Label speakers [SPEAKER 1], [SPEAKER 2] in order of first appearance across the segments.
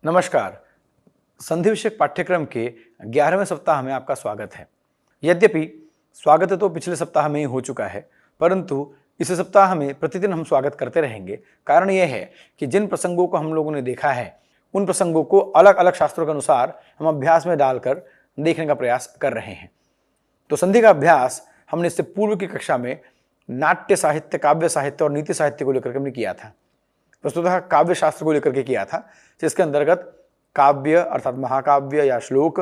[SPEAKER 1] नमस्कार। संधि विषयक पाठ्यक्रम के 11वें सप्ताह में आपका स्वागत है। यद्यपि स्वागत तो पिछले सप्ताह में ही हो चुका है, परंतु इस सप्ताह में प्रतिदिन हम स्वागत करते रहेंगे। कारण यह है कि जिन प्रसंगों को हम लोगों ने देखा है उन प्रसंगों को अलग अलग शास्त्रों के अनुसार हम अभ्यास में डालकर देखने का प्रयास कर रहे हैं। तो संधि का अभ्यास हमने इससे पूर्व की कक्षा में नाट्य साहित्य, काव्य साहित्य और नीति साहित्य को लेकर हमने किया था। वस्तुतः काव्य शास्त्र को लेकर के किया था, जिसके अंतर्गत काव्य अर्थात महाकाव्य या श्लोक,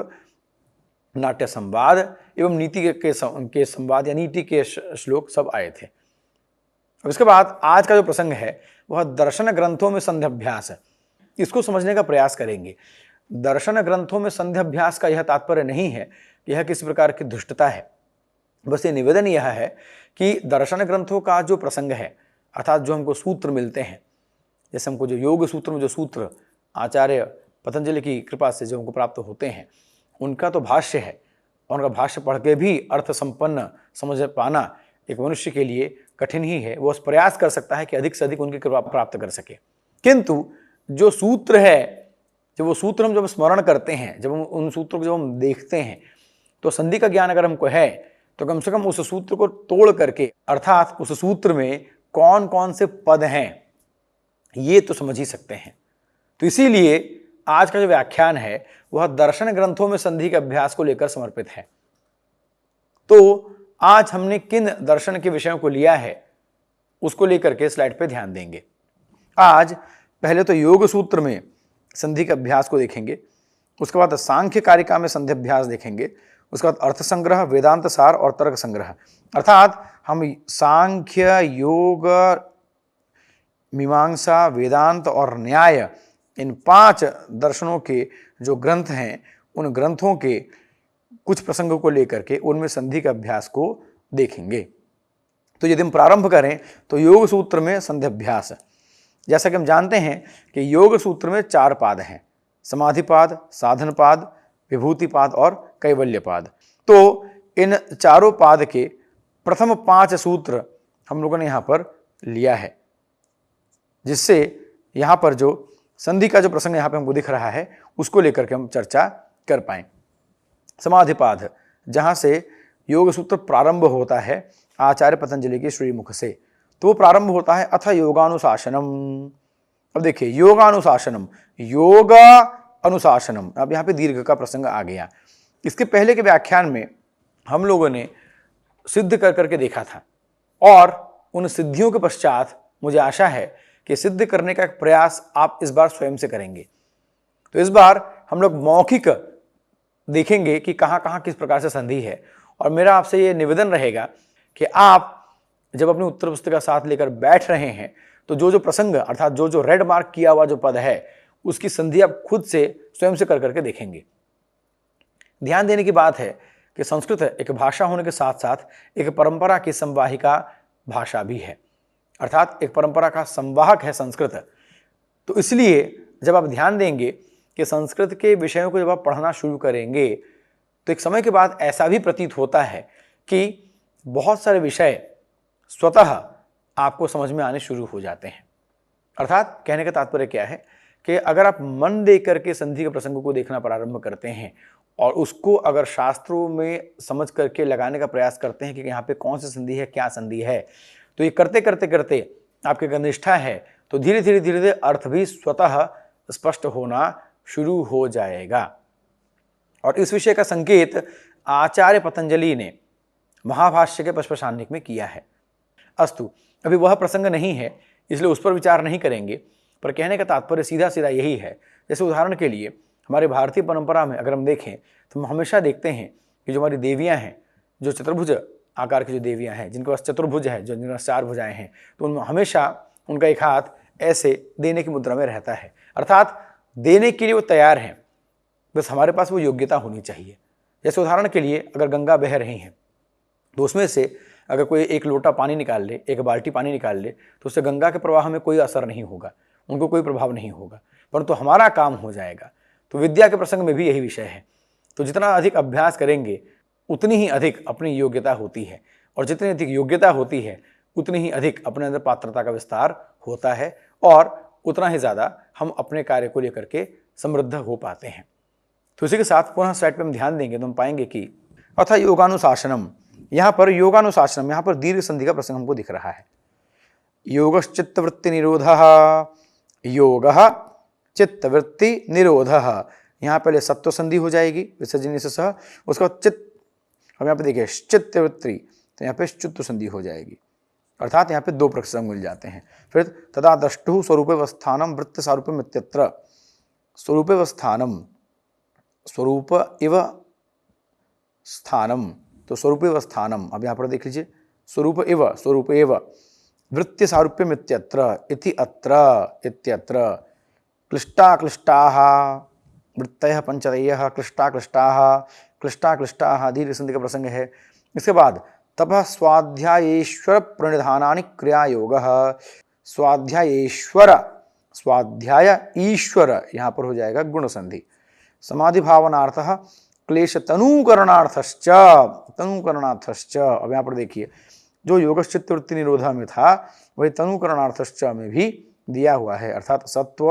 [SPEAKER 1] नाट्य संवाद एवं नीति के संवाद या नीति के श्लोक सब आए थे। अब इसके बाद आज का जो प्रसंग है वह दर्शन ग्रंथों में संधि अभ्यास है। इसको समझने का प्रयास करेंगे। दर्शन ग्रंथों में संधि अभ्यास का यह तात्पर्य नहीं है कि यह किसी प्रकार की दुष्टता है। बस ये निवेदन यह है कि दर्शन ग्रंथों का जो प्रसंग है अर्थात जो हमको सूत्र मिलते हैं, जैसे हमको जो योग सूत्र में जो सूत्र आचार्य पतंजलि की कृपा से जो हमको प्राप्त होते हैं उनका तो भाष्य है, और उनका भाष्य पढ़ के भी अर्थ संपन्न समझ पाना एक मनुष्य के लिए कठिन ही है। वो प्रयास कर सकता है कि अधिक से अधिक उनकी कृपा प्राप्त कर सके। किंतु जो सूत्र है, जब वो सूत्र हम जब स्मरण करते हैं, जब हम उन सूत्रों को जब हम देखते हैं, तो संधि का ज्ञान अगर हमको है तो कम से कम उस सूत्र को तोड़ करके अर्थात उस सूत्र में कौन कौन से पद हैं ये तो समझ ही सकते हैं। तो इसीलिए आज का जो व्याख्यान है वह दर्शन ग्रंथों में संधि के अभ्यास को लेकर समर्पित है। तो आज हमने किन दर्शन के विषयों को लिया है उसको लेकर के स्लाइड पे ध्यान देंगे। आज पहले तो योग सूत्र में संधि के अभ्यास को देखेंगे, उसके बाद सांख्य कारिका में संधि अभ्यास देखेंगे, उसके बाद अर्थ संग्रह, वेदांत सार और तर्क संग्रह, अर्थात हम सांख्य, योग, मीमांसा, वेदांत और न्याय इन 5 दर्शनों के जो ग्रंथ हैं उन ग्रंथों के कुछ प्रसंगों को लेकर के उनमें संधि के अभ्यास को देखेंगे। तो यदि हम प्रारंभ करें तो योग सूत्र में संधि अभ्यास, जैसा कि हम जानते हैं कि योग सूत्र में 4 पाद हैं, समाधिपाद, साधनपाद, विभूतिपाद और कैवल्यपाद। तो इन चारों पाद के प्रथम 5 सूत्र हम लोगों ने यहाँ पर लिया है, जिससे यहाँ पर जो संधि का जो प्रसंग यहाँ पे हमको दिख रहा है उसको लेकर के हम चर्चा कर पाएं। समाधिपाद, जहाँ से योग सूत्र प्रारंभ होता है आचार्य पतंजलि के श्रीमुख से, तो वो प्रारंभ होता है अथ योगानुशासनम। अब देखिए योगानुशासनम, योग अनुशासनम, अब यहाँ पे दीर्घ का प्रसंग आ गया। इसके पहले के व्याख्यान में हम लोगों ने सिद्ध कर करके देखा था, और उन सिद्धियों के पश्चात मुझे आशा है कि सिद्ध करने का एक प्रयास आप इस बार स्वयं से करेंगे। तो इस बार हम लोग मौखिक देखेंगे कि कहाँ कहाँ किस प्रकार से संधि है, और मेरा आपसे ये निवेदन रहेगा कि आप जब अपनी उत्तर पुस्तिका साथ लेकर बैठ रहे हैं तो जो जो प्रसंग अर्थात जो जो रेड मार्क किया हुआ जो पद है उसकी संधि आप खुद से स्वयं से कर करके देखेंगे। ध्यान देने की बात है कि संस्कृत एक भाषा होने के साथ साथ एक परंपरा की संवाहिका भाषा भी है, अर्थात एक परंपरा का संवाहक है संस्कृत। तो इसलिए जब आप ध्यान देंगे कि संस्कृत के विषयों को जब आप पढ़ना शुरू करेंगे तो एक समय के बाद ऐसा भी प्रतीत होता है कि बहुत सारे विषय स्वतः आपको समझ में आने शुरू हो जाते हैं। अर्थात कहने का तात्पर्य क्या है कि अगर आप मन दे करके संधि के प्रसंगों को देखना प्रारंभ करते हैं और उसको अगर शास्त्रों में समझ करके लगाने का प्रयास करते हैं कि यहाँ पे कौन सी संधि है, क्या संधि है, तो ये करते करते करते आपकी अगर निष्ठा है तो धीरे धीरे अर्थ भी स्वतः स्पष्ट होना शुरू हो जाएगा। और इस विषय का संकेत आचार्य पतंजलि ने महाभाष्य के पश्पशान्निक में किया है। अस्तु, अभी वह प्रसंग नहीं है इसलिए उस पर विचार नहीं करेंगे, पर कहने का तात्पर्य सीधा सीधा यही है। जैसे उदाहरण के लिए हमारे भारतीय परंपरा में अगर हम देखें तो हम हमेशा देखते हैं कि जो हमारी देवियाँ हैं, जो चतुर्भुज आकार की जो देवियाँ हैं, जिनके पास चतुर्भुज है, जो जिनके पास 4 भुजाएं हैं, तो उनमें हमेशा उनका एक हाथ ऐसे देने की मुद्रा में रहता है, अर्थात देने के लिए वो तैयार हैं, बस हमारे पास वो योग्यता होनी चाहिए। जैसे उदाहरण के लिए अगर गंगा बह रही हैं तो उसमें से अगर कोई एक लोटा पानी निकाल ले, एक बाल्टी पानी निकाल ले, तो उससे गंगा के प्रवाह में कोई असर नहीं होगा, उनको कोई प्रभाव नहीं होगा, परंतु हमारा काम हो जाएगा। तो विद्या के प्रसंग में भी यही विषय है। तो जितना अधिक अभ्यास करेंगे उतनी ही अधिक अपनी योग्यता होती है, और जितनी अधिक योग्यता होती है उतनी ही अधिक अपने अंदर पात्रता का विस्तार होता है, और उतना ही ज़्यादा हम अपने कार्य को लेकर के समृद्ध हो पाते हैं। तो इसी के साथ पुनः स्लाइड पे हम ध्यान देंगे तो हम पाएंगे कि अथा योगानुशासनम, यहाँ पर योगानुशासनम, यहाँ पर दीर्घ संधि का प्रसंग हमको दिख रहा है। योगश्चित्तवृत्ति निरोधः, योगः चित्तवृत्ति निरोधः, यहाँ पहले सत्व संधि हो जाएगी विसर्जन से सह, उसके बाद चित्त, हम यहाँ पे देखिए चित्तवृत्ति, तो यहाँ पे च्युत संधि हो जाएगी, अर्थात यहाँ पे दो प्रसंग मिल जाते हैं। फिर तदा द्रष्टुः स्वरूपेवस्थानम वृत्त सारूप्यम इत्यत्र, स्वरूपेवस्थानम, स्वरूप इव स्थानम, तो स्वरूप इव स्थानम, अब यहाँ पर देख लीजिए स्वरूप एव वृत्ति सारूप्यम इत्यत्र, इति अत्र इत्यत्र, क्लिष्टा क्लिष्टाः वृत्तयः पंचतयः, क्लिष्टा क्लिष्टाः, क्लिष्टा क्लिष्टाः, दीर्घ संधि का प्रसंग है। इसके बाद तपः स्वाध्यायेश्वर प्रणिधानानि क्रियायोगः, स्वाध्यायेश्वर, स्वाध्याय ईश्वर, यहाँ पर हो जाएगा गुण संधि। समाधि भावनार्थः क्लेश तनुकरणार्थश्च, तनुकरणार्थश्च, अब यहाँ पर देखिए जो योगश्चित्त वृत्ति निरोधा में था वही तनुकरणार्थश्च में भी दिया हुआ है, अर्थात सत्व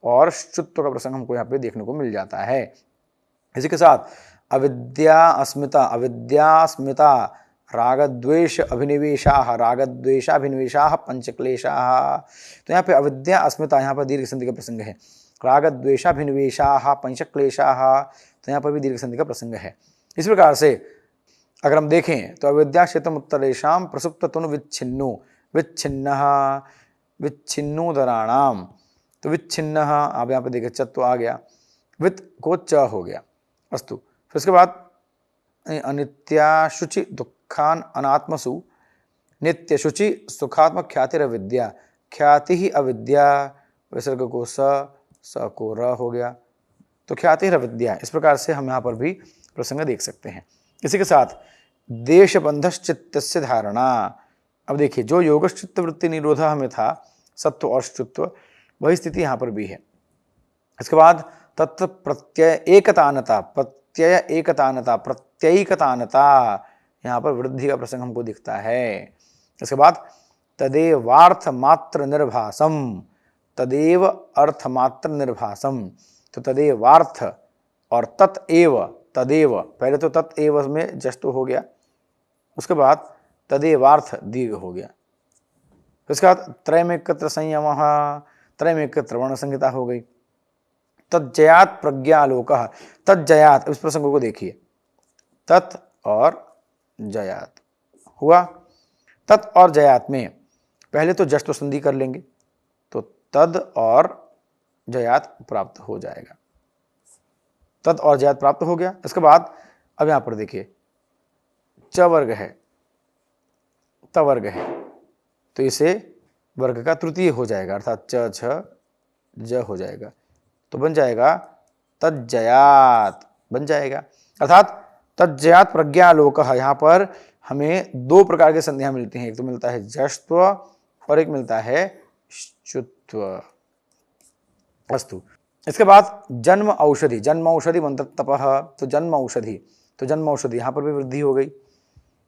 [SPEAKER 1] और शुत्व का प्रसंग हमको यहाँ पे देखने को मिल जाता है। इसी के साथ अविद्या अस्मिता, अविद्या अस्मिता रागद्वेष अभिनिवेशाः, रागद्वेषाभिनिवेशाः पंचक्लेशाः, तो यहाँ पे अविद्या अस्मिता, यहाँ पर दीर्घ संधि का प्रसंग है। रागद्वेषाभिनिवेशाः पंचक्लेशाः, तो यहाँ पर भी दीर्घ संधि का प्रसंग है। इस प्रकार से अगर हम देखें तो अविद्या क्षेत्रम उत्तरेषाम प्रसुप्त तनु विच्छिन्नो, विच्छिन्नः विच्छिन्नोदराणाम, तो विच्छिन्नः, आप यहाँ पे देखिए चत्व आ गया, वित्त को च हो गया, अस्तु। फिर उसके बाद अनित्या शुचि दुखान अनात्मसु, नित्य शुचि सुखात्मक ख्यातिर अविद्या, ख्याति ही अविद्या, विसर्ग को स को र हो गया, तो ख्याति अविद्या। इस प्रकार से हम यहाँ पर भी प्रसंग देख सकते हैं। इसी के साथ देशबंधश्चित्तस्य धारणा, अब देखिए जो योगश्चित्त वृत्ति निरोधा में था सत्व और शुत्व, वही स्थिति यहाँ पर भी है। इसके बाद तत्व प्रत्यय एकतानता, प्रत्यय एकतानता, प्रत्ययिकतानता, यहाँ पर वृद्धि का प्रसंग हमको दिखता है। इसके बाद तदेवार्थ मात्र निर्भासम, तदेव अर्थ मात्र निर्भासम, तो तदेवार्थ और तत्एव, तदेव, पहले तो तत्एव में जस्ट हो गया, उसके बाद तदेवार्थ दीर्घ हो गया। उसके बाद त्रयमेकत्र संयमः, त्रयमेकत्र वर्ण संहिता हो गई। तज्जयात प्रज्ञालोकः, तज्जयात, इस प्रसंग को देखिए, तत् और जयात हुआ। तत् और जयात में पहले तो जस्ट संधि कर लेंगे तो तद और जयात प्राप्त हो जाएगा, तद और जयात प्राप्त हो गया। इसके बाद अब यहां पर देखिए च वर्ग है, त वर्ग है, तो इसे वर्ग का तृतीय हो जाएगा, अर्थात च छ ज हो जाएगा, तो बन जाएगा तज्जयात, बन जाएगा, अर्थात तज्जयात प्रज्ञालोकः। यहाँ पर हमें दो प्रकार के संधियां मिलती हैं, एक तो मिलता है जश्त्व और एक मिलता है शुत्व, अस्तु। इसके बाद जन्म औषधि, जन्म औषधि मंत्र तपः, तो जन्म औषधि, तो जन्म औषधि यहाँ पर भी वृद्धि हो गई।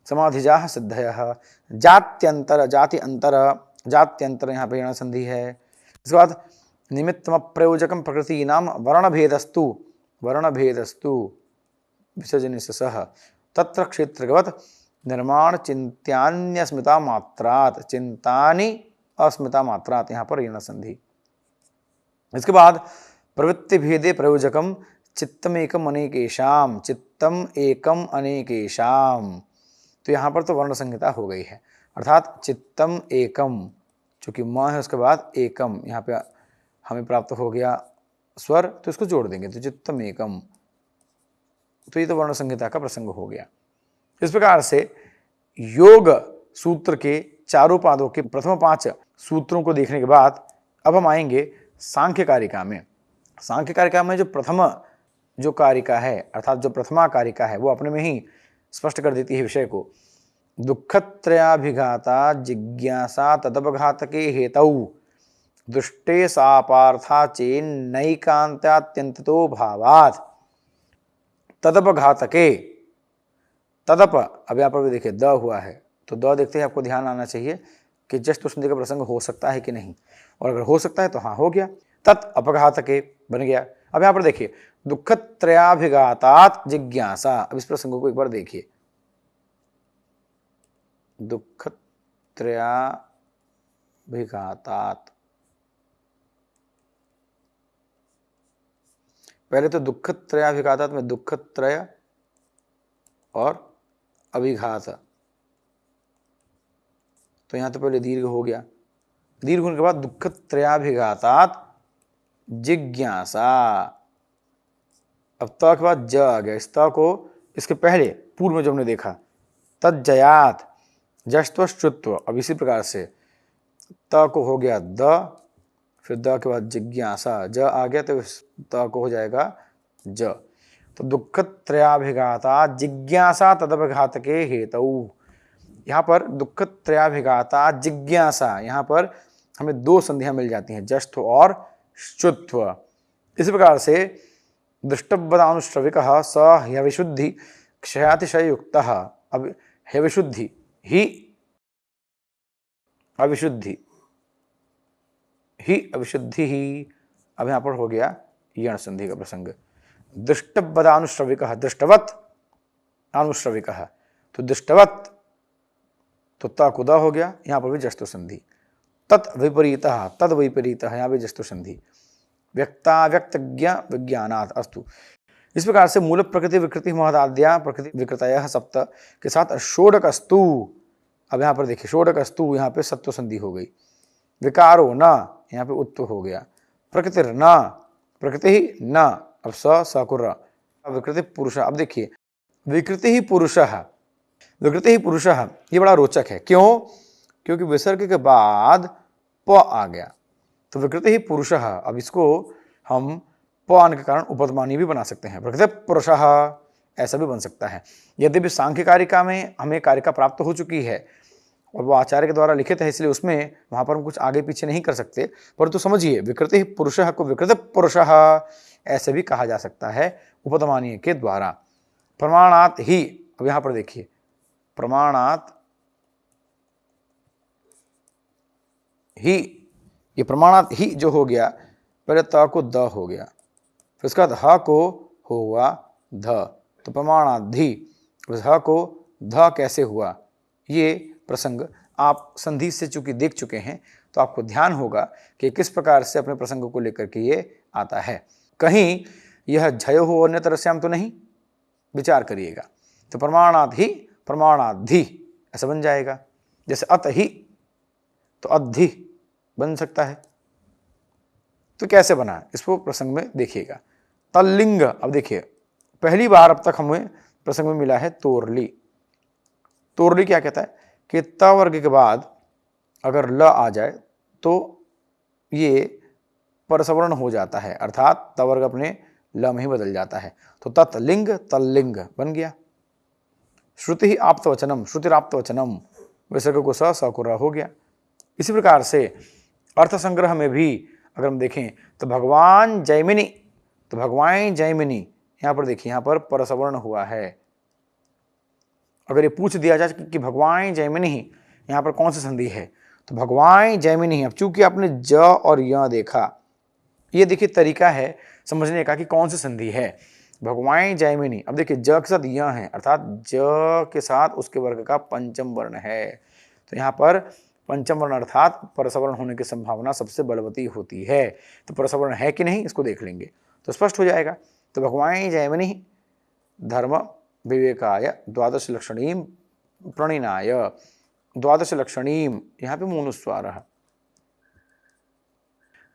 [SPEAKER 1] समाधिजाः सिद्धयः, जात्यंतर, जाति अंतर, जात्यंतर यहाँ पर यण संधि है। इसके बाद निमित्तम प्रयोजकम प्रकृति नाम वर्णभेदस्तु, वर्णभेदस्तु विसर्जन से सह, तत्र क्षेत्रगत निर्माण चिंत्यान्यस्मिता मात्रात, चिंतानि अस्मिता मात्रात, यहाँ पर यण संधि। इसके बाद प्रवृत्ति भेदे प्रयोजकम चित्तम एकम अनेकेशाम, चित्तम एकम अनेकेशाम, तो यहाँ पर तो वर्ण संहिता हो गई है, अर्थात चित्तम एकम, चूंकि म है उसके बाद एकम, यहाँ पे हमें प्राप्त हो गया स्वर, तो इसको जोड़ देंगे तो चित्तम एकम, तो ये तो वर्ण संहिता का प्रसंग हो गया। इस प्रकार से योग सूत्र के चारों पादों के प्रथम 5 सूत्रों को देखने के बाद अब हम आएंगे सांख्य कारिका में। सांख्य कारिका में जो प्रथम जो कारिका है, अर्थात जो प्रथमा कारिका है, वो अपने में ही स्पष्ट कर देती है विषय को। दुःखत्रयाभिघाता जिज्ञासा तदपघातके हेतौ दुष्टे सापार्था चेन्नैकान्त्यात्यंततो भावात्, तदपघातके, तदप, अब यहाँ पर भी देखिए द हुआ है, तो द देखते ही आपको ध्यान आना चाहिए कि जस्ट संधि का प्रसंग हो सकता है कि नहीं, और अगर हो सकता है तो हाँ हो गया, तत् अपघातके बन गया। अब यहाँ पर देखिए, दुःखत्रयाभिघातात् जिज्ञासा। अब इस प्रसंग को एक बार देखिए, दुःखत्रयाभिघातात्, पहले तो दुःखत्रयाभिघातात् में दुःखत्रय और अभिघात, तो यहां तो पहले दीर्घ हो गया, दीर्घ होने के बाद दुःखत्रयाभिघातात् जिज्ञासा। अब त के बाद ज आ गया, इस त को इसके पहले पूर्व में जो हमने देखा तज्जयात जश्त्वश्चुत्व, अब इसी प्रकार से त को हो गया द, फिर द के बाद जिज्ञासा, ज आ गया तो त को हो जाएगा ज। तो दुःखत्रयाभिघाता जिज्ञासा तदभिघात के हेतु, यहाँ पर दुःखत्रयाभिघाता जिज्ञासा, यहाँ पर हमें दो संधियां मिल जाती हैं, जश्त्व और श्चुत्व। इसी प्रकार से दृष्टव्यदानुश्रविकः स ह्यविशुद्धि क्षयातिशय युक्तः। अब ह्यविशुद्धि ही अविशुद्धि ही अविशुद्धि ही, अब यहाँ पर हो गया यण संधि का प्रसंग। दृष्टव्यदानुश्रविकः, दृष्टवत अनुश्रविकः, तो दृष्टवत तो त को द हो गया, यहाँ पर भी जश्त्व संधि। तत् विपरीतः, तद विपरीतः, यहाँ भी जश्त्व संधि। व्यक्ताव्यक्तज्ञ विज्ञानात्, अस्तु। इस प्रकार से मूल प्रकृति विकृति महदाद्या प्रकृति विकृतयः सप्त के साथ षोडकस्तु। अब यहाँ पर देखिए षोडकस्तु, यहाँ पे सत्व संधि हो गई। विकारो न, यहाँ पे उत्व हो गया। प्रकृतिर न, प्रकृति ही न, अब सकुर्र, विकृति पुरुष। अब देखिए विकृति ही पुरुषः, विकृति ही पुरुषः, ये बड़ा रोचक है। क्यों? क्योंकि विसर्ग के बाद प आ गया, तो विकृति ही पुरुषः। अब इसको हम प आने के कारण उपधमानी भी बना सकते हैं, प्रकृति पुरुषः ऐसा भी बन सकता है। यद्यपि सांख्य कारिका में हमें कारिका प्राप्त हो चुकी है और वो आचार्य के द्वारा लिखित है, इसलिए उसमें वहां पर हम कुछ आगे पीछे नहीं कर सकते, परंतु समझिए विकृति ही पुरुषः को विकृति पुरुषः ऐसे भी कहा जा सकता है उपधमानीय के द्वारा। प्रमाणात ही, अब यहां पर देखिए प्रमाणात ही, ये प्रमाणात ही जो हो गया, पहले त को द हो गया, फिर उसके बाद ह को हुआ ध, तो प्रमाणाधि। ह को ध कैसे हुआ, ये प्रसंग आप संधि से चूंकि देख चुके हैं तो आपको ध्यान होगा कि किस प्रकार से अपने प्रसंग को लेकर के ये आता है। कहीं यह झय हो अन्य तरह से हम तो नहीं, विचार करिएगा। तो प्रमाणाधि प्रमाणाधि ऐसा बन जाएगा, जैसे अत ही तो अधि बन सकता है। तो कैसे बना, इसको प्रसंग में देखिएगा। तल्लिंग, अब देखिए पहली बार अब तक हमें प्रसंग में मिला है तोरली। तोरली क्या कहता है कि त वर्ग के बाद अगर ल आ जाए तो ये परसवर्ण हो जाता है, अर्थात त वर्ग अपने ल में ही बदल जाता है। तो तत्लिंग तल्लिंग बन गया। श्रुति ही आप्तवचनम, श्रुतिराप्तवचनम, विसर्ग को सकुरा हो गया। इसी प्रकार से अर्थ संग्रह में भी अगर हम देखें तो भगवान जैमिनी, तो भगवान जैमिनी, यहाँ पर देखिए यहाँ पर परसवर्ण हुआ है। अगर ये पूछ दिया जाए कि भगवान जैमिनी यहाँ पर कौन सी संधि है, तो भगवान जैमिनी। अब चूंकि आपने ज और य देखा, ये देखिए तरीका है समझने का कि कौन सी संधि है। भगवान जैमिनी, अब देखिए ज के साथ य है, अर्थात ज के साथ उसके वर्ग का पंचम वर्ण है, तो यहाँ पर पंचम वर्ण अर्थात परसवर्ण होने की संभावना सबसे बलवती होती है। तो परसवर्ण है कि नहीं इसको देख लेंगे तो स्पष्ट हो जाएगा। तो भगवान जैमिनी धर्म विवेकाय द्वादश लक्षणीम प्रणिनाय, द्वादश लक्षणीम, यहाँ पे मूनुस्वार है,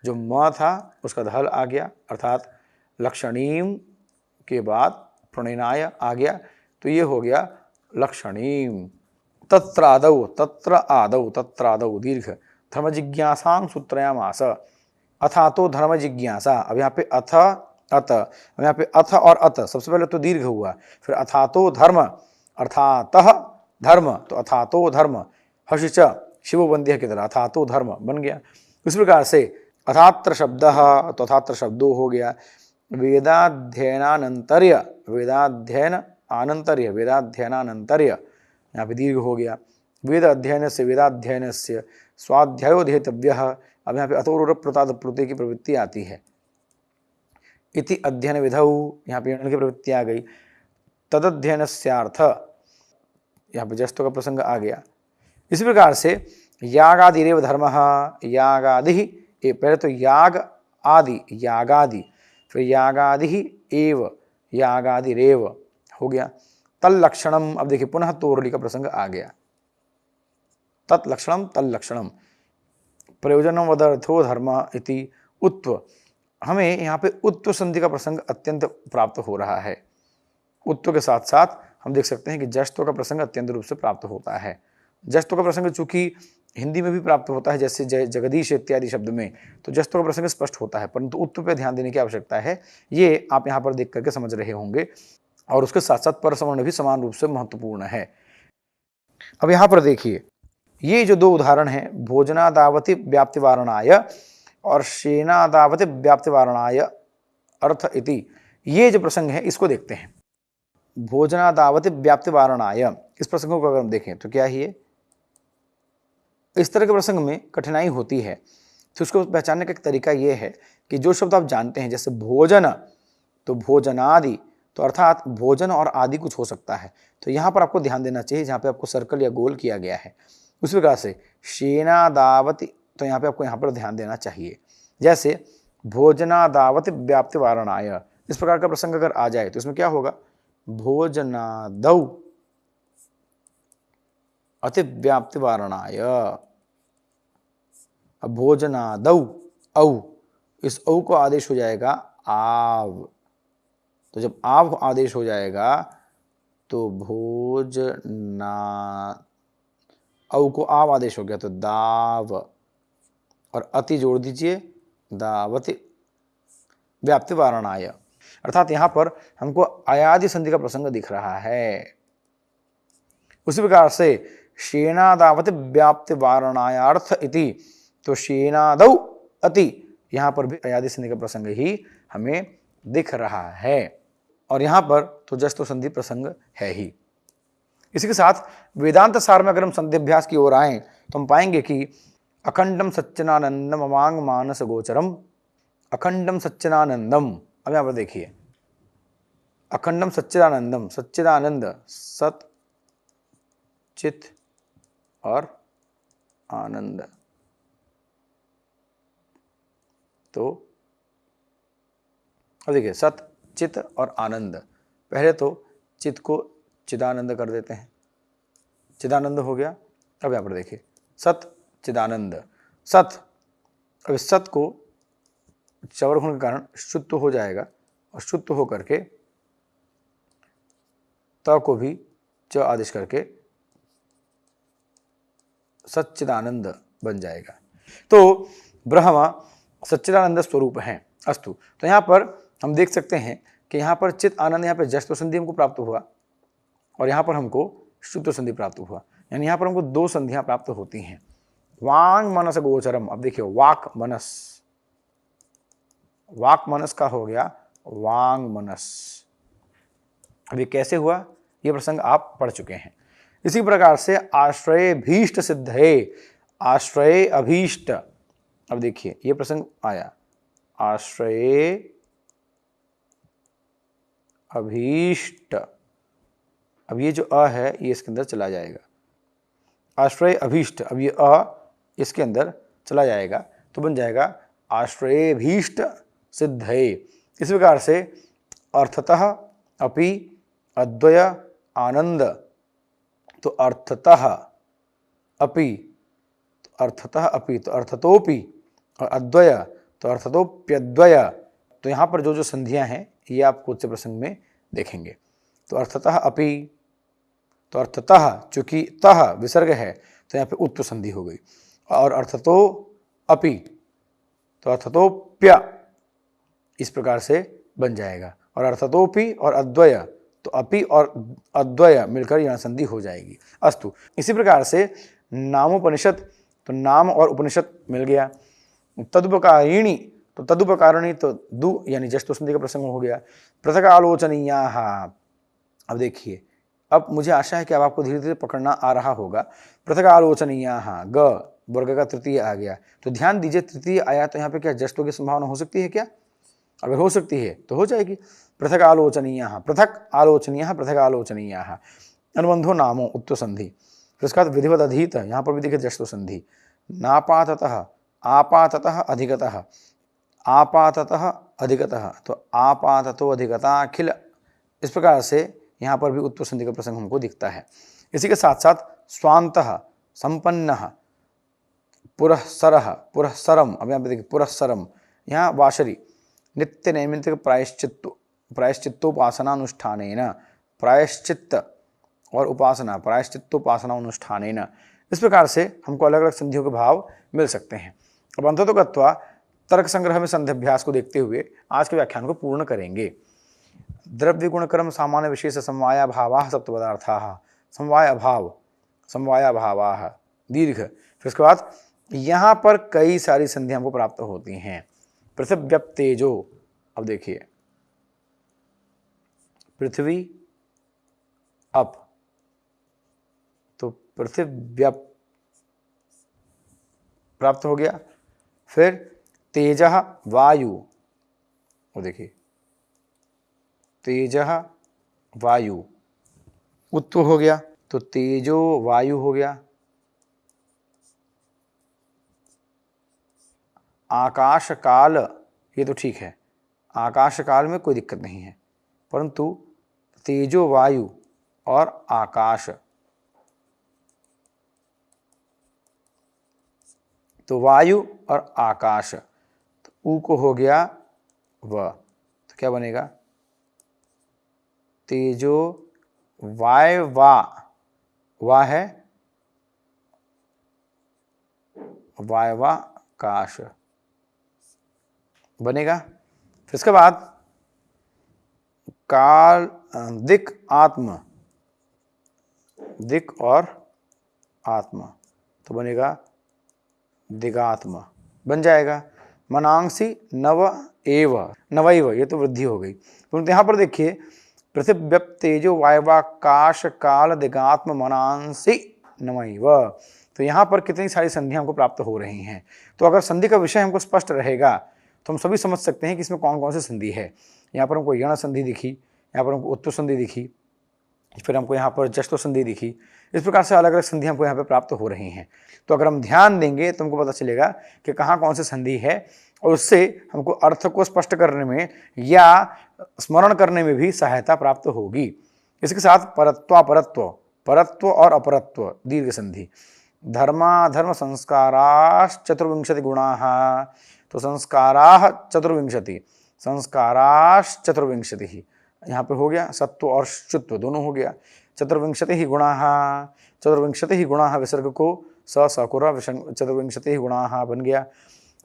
[SPEAKER 1] जो म था उसका धल आ गया, अर्थात लक्षणीम के बाद प्रणिनाय आ गया, तो ये हो गया लक्षणीम। तत्रादौ, तत्र आदौ, तत्रादौ दीर्घ, धर्म जिज्ञासां सूत्रयामास, अथा तो धर्म जिज्ञासा। अब यहाँ पे अथ अत, अब यहाँ पे अथ और अत, सबसे पहले तो दीर्घ हुआ, फिर अथा तो धर्म अर्थातः धर्म, तो अथा तो धर्म, हर्ष शिव बंध्य की तरह अथा तो धर्म बन गया। इस प्रकार से अथात्र शब्द, तो अथात्र शब्दों हो गया। वेदाध्ययनानंतर्य, वेदाध्ययन आनंतर्य, वेदाध्ययनानंतर्य, यहाँ पे दीर्घ हो गया। वेद अध्ययन से वेदाध्ययन से स्वाध्यायोध्येतव्य, अब यहाँ पे अतोर प्रताद प्रत्यय की प्रवृत्ति आती है। इति अध्ययन विधौ, यहाँ पे की प्रवृत्ति आ गई। तदध्ययनस्यार्थ, यहाँ पे जस्तो का प्रसंग आ गया। इसी प्रकार से यागादिरेव धर्मः, यागादि, पहले तो याग आदि, यागादि, फिर यागादि एव, यागादिरेव हो गया। तल्लक्षणम, अब देखिए पुनः तोरली का प्रसंग आ गया। तत्लक्षणम तल्लक्षणम, प्रयोजनम वदर्थो धर्म इति उत्व, हमें यहाँ पे उत्व संधि का प्रसंग अत्यंत प्राप्त हो रहा है। उत्व के साथ साथ हम देख सकते हैं कि जस्तो का प्रसंग अत्यंत रूप से प्राप्त होता है। जस्तो का प्रसंग चूंकि हिंदी में भी प्राप्त होता है, जैसे जगदीश इत्यादि शब्द में, तो जस्तो का प्रसंग स्पष्ट होता है, परंतु उत्व पे ध्यान देने की आवश्यकता है। ये आप यहाँ पर देख करके समझ रहे होंगे। और उसके साथ साथ परसवर्ण भी समान रूप से महत्वपूर्ण है। अब यहाँ पर देखिए, ये जो दो उदाहरण हैं, भोजनादावति व्याप्ति वारणाय और शेनादावति व्याप्ति वारणाय अर्थ इति, ये जो प्रसंग है इसको देखते हैं। भोजनादावति व्याप्ति वारणाय, इस प्रसंग को अगर हम देखें तो क्या ही है, इस तरह के प्रसंग में कठिनाई होती है, तो उसको पहचानने का एक तरीका यह है कि जो शब्द आप जानते हैं, जैसे भोजन, तो भोजनादि, तो अर्थात भोजन और आदि कुछ हो सकता है, तो यहाँ पर आपको ध्यान देना चाहिए, जहाँ पे आपको सर्कल या गोल किया गया है। उसी प्रकार से शेनादावति, तो यहाँ पे आपको यहाँ पर ध्यान देना चाहिए। जैसे भोजनादावति व्याप्ति वारणाय, इस प्रकार का प्रसंग अगर आ जाए तो इसमें क्या होगा, भोजनादौ अति व्याप्ति वारणाय। अब भोजनादौ, औ, इस औ को आदेश हो जाएगा आव, तो जब आव आदेश हो जाएगा तो भोजना, औ को आव आदेश हो गया तो दाव, और अति जोड़ दीजिए दावति व्याप्ति वारणाय, अर्थात यहां पर हमको अयादि संधि का प्रसंग दिख रहा है। उसी प्रकार से शेनादावति व्याप्ति वारणायार्थ इति, तो शेनादौ अति, यहां पर भी अयादि संधि का प्रसंग ही हमें दिख रहा है, और यहां पर तो जस्तो संधि प्रसंग है ही। इसी के साथ वेदांत सार में अगर हम संध्याभ्यास की ओर आए तो हम पाएंगे कि अखंडम सच्चिदानंदम अवांग मानस गोचरम, अखंडम सच्चिदानंदम, अब यहां पर देखिए, अखंडम सच्चिदानंदम, सच्चिदानंद, सत, चित और आनंद, तो अब देखिए सत, चित और आनंद, पहले तो चित को चिदानंद कर देते हैं, चिदानंद हो गया। अब यहां पर देखिए सत चिदानंद, सत, अब इस सत को चवर होने के कारण शुद्ध हो जाएगा, और शुद्ध हो करके त को भी च आदेश करके सच्चिदानंद बन जाएगा। तो ब्रह्मा सच्चिदानंद स्वरूप हैं। अस्तु, तो यहाँ पर हम देख सकते हैं कि यहाँ पर चित आनंद, यहाँ पर जस्तो संधि हमको प्राप्त हुआ, और यहाँ पर हमको शुद्ध संधि प्राप्त हुआ, यानी यहाँ पर हमको दो संधियां प्राप्त होती हैं। वांग मनस गोचरम, अब देखिए वाक मनस, वाक मनस का हो गया वांग मनस। अब ये कैसे हुआ, ये प्रसंग आप पढ़ चुके हैं। इसी प्रकार से आश्रय भीष्ट सिद्ध है, आश्रय अभीष्ट, अब देखिए ये प्रसंग आया, आश्रय अभीष्ट, अब ये जो अ है ये इसके अंदर चला जाएगा, आश्रय अभीष्ट, अब ये अ इसके अंदर चला जाएगा, तो बन जाएगा आश्रय भीष्ट सिद्ध है। इस प्रकार से अर्थतः अपि अद्वय आनंद, तो अर्थतः अपि, तो अर्थतः अपि, तो अर्थतोपि, और अद्वय तो अर्थतोप्यद्वय, तो यहाँ पर जो जो संधियाँ हैं ये आप कुछ से प्रसंग में देखेंगे। तो अर्थतः अपि, तो अर्थतः चूंकि तह विसर्ग है तो यहाँ पे उत्व संधि हो गई, और अर्थतो अपि, तो अर्थतोप्य, इस प्रकार से बन जाएगा, और अर्थतोपि और अद्वय, तो अपि और अद्वय मिलकर यहाँ संधि हो जाएगी। अस्तु, इसी प्रकार से नामोपनिषद, तो नाम और उपनिषद मिल गया। तदुपकारिणी, तो तदुपकारिणी, तो दु यानी जस्तो संधि का प्रसंग हो गया। पृथक आलोचनीयाः, अब देखिए, अब मुझे आशा है कि अब आपको धीरे धीरे पकड़ना आ रहा होगा। पृथक आलोचनीयाः, ग वर्ग का तृतीय आ गया, तो ध्यान दीजिए तृतीय आया तो यहाँ पे क्या जस्तो की संभावना हो सकती है क्या? अगर हो सकती है तो हो जाएगी। पृथक आलोचनीय, पृथक आलोचनीय, पृथक आलोचनीय, अनुबंधो नामो उत्तर संधि। फिर उसके बाद विधिवत अधीत, यहाँ पर भी देखिए जश्न संधि। नापाततः, आपाततः अधिगतः, आपाततः अधिगतः, तो आपाततो अधिगताखिल, इस प्रकार से यहाँ पर भी उत्तर संधि का प्रसंग हमको दिखता है। इसी के साथ साथ स्वांतः, संपन्नः, पुरःसरः, पुरःसरम, अब यहाँ पे देखिए पुरःसरम, यहाँ वाशरी, नित्य नैमित्तिक प्रायश्चित्तोपासनानुष्ठानेन, प्रायश्चित्त और उपासना, प्रायश्चित्तोपासना अनुष्ठानेन, इस प्रकार से हमको अलग अलग संधियों के भाव मिल सकते हैं। अब अंततोगत्वा तर्क संग्रह में संध्याभ्यास को देखते हुए आज के व्याख्यान को पूर्ण करेंगे। द्रव्य गुणक्रम सामान्य विशेष समवाया भावाः सप्तपदार्थाः, समवाय अभाव, समवाया भावाः, दीर्घ। फिर उसके बाद यहाँ पर कई सारी संधियां हमको प्राप्त होती हैं। पृथिव्यप तेजो, अब देखिए पृथ्वी अप, तो पृथिव्यप प्राप्त हो गया। फिर तेजः वायु, वो देखिए तेजः वायु, उत्तु हो गया, तो तेजो वायु हो गया। आकाश काल, ये तो ठीक है, आकाश काल में कोई दिक्कत नहीं है, परंतु तेजो वायु और आकाश, तो वायु और आकाश, तो ऊ को हो गया व, तो क्या बनेगा तेजो वायवा, वा है वायवा काश बनेगा। फिर इसके बाद काल दिक आत्म, दिक और आत्मा, तो बनेगा दिगात्मा बन जाएगा। मनांसी नव एव, नवैव, ये तो वृद्धि हो गई, परंतु यहाँ पर देखिए पृथिव्यप तेजो वायवाकाश काल दिगात्म मनांसी नवैव, तो यहाँ पर कितनी सारी संधियां हमको प्राप्त हो रही हैं। तो अगर संधि का विषय हमको स्पष्ट रहेगा तो हम सभी समझ सकते हैं कि इसमें कौन कौन सी संधि है। यहाँ पर हमको यण संधि दिखी, यहाँ पर हमको उत्तर संधि दिखी, फिर हमको यहाँ पर जश्न संधि दिखी, इस प्रकार से अलग अलग संधि हमको यहाँ पर प्राप्त हो रही हैं। तो अगर हम ध्यान देंगे तो हमको पता चलेगा कि कहाँ कौन सी संधि है, और उससे हमको अर्थ को स्पष्ट करने में या स्मरण करने में भी सहायता प्राप्त होगी। इसके साथ परत्वापरत्व, परत्व और अपरत्व, दीर्घ संधि। धर्माधर्म संस्काराश्च चतुर्विंशति गुणाः, तो संस्काराः चतुर्विंशति, संस्काराश्च चतुर्विंशति, यहाँ पे हो गया सत्व और शुत्व दोनों हो गया। चतुर्विंशति ही गुणाः, चतुर्विंशति ही गुणाः विसर्ग को सकुर, चतुर्विंशति ही गुणाः बन गया।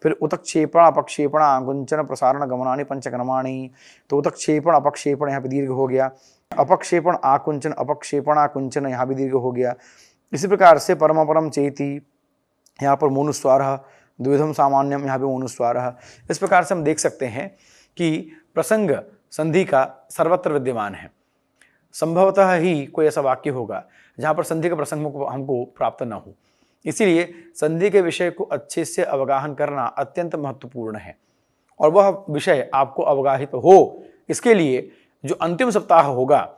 [SPEAKER 1] फिर उत्क्षेपण अपक्षेपण आकुंचन प्रसारण गमनानि पंचकर्माणि, तो उत्क्षेपण अपक्षेपण यहाँ पे दीर्घ हो गया, अपक्षेपण आकुंचन, अपक्षेपण आकुंचन यहाँ भी दीर्घ हो गया। इसी प्रकार से परमपरम चेति, यहाँ पर मोनुस्वार, द्विविधम सामान्यम, यहाँ पे मोनुस्वार। इस प्रकार से हम देख सकते हैं कि प्रसंग संधि का सर्वत्र विद्यमान है। संभवतः ही कोई ऐसा वाक्य होगा जहाँ पर संधि का प्रसंग हमको प्राप्त न हो। इसीलिए संधि के विषय को अच्छे से अवगाहन करना अत्यंत महत्वपूर्ण है, और वह विषय आपको अवगाहित हो, इसके लिए जो अंतिम सप्ताह होगा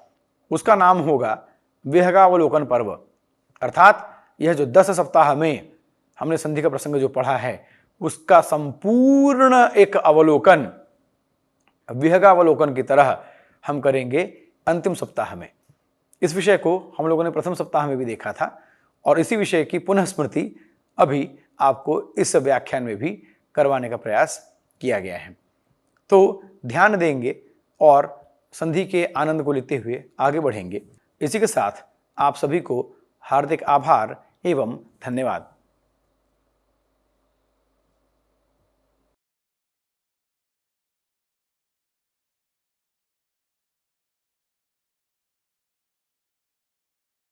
[SPEAKER 1] उसका नाम होगा विहगावलोकन पर्व। अर्थात यह जो 10 सप्ताह में हमने संधि का प्रसंग जो पढ़ा है उसका संपूर्ण एक अवलोकन विहगावलोकन की तरह हम करेंगे अंतिम सप्ताह में। इस विषय को हम लोगों ने प्रथम सप्ताह में भी देखा था, और इसी विषय की पुनः स्मृति अभी आपको इस व्याख्यान में भी करवाने का प्रयास किया गया है। तो ध्यान देंगे और संधि के आनंद को लेते हुए आगे बढ़ेंगे। इसी के साथ आप सभी को हार्दिक आभार एवं धन्यवाद।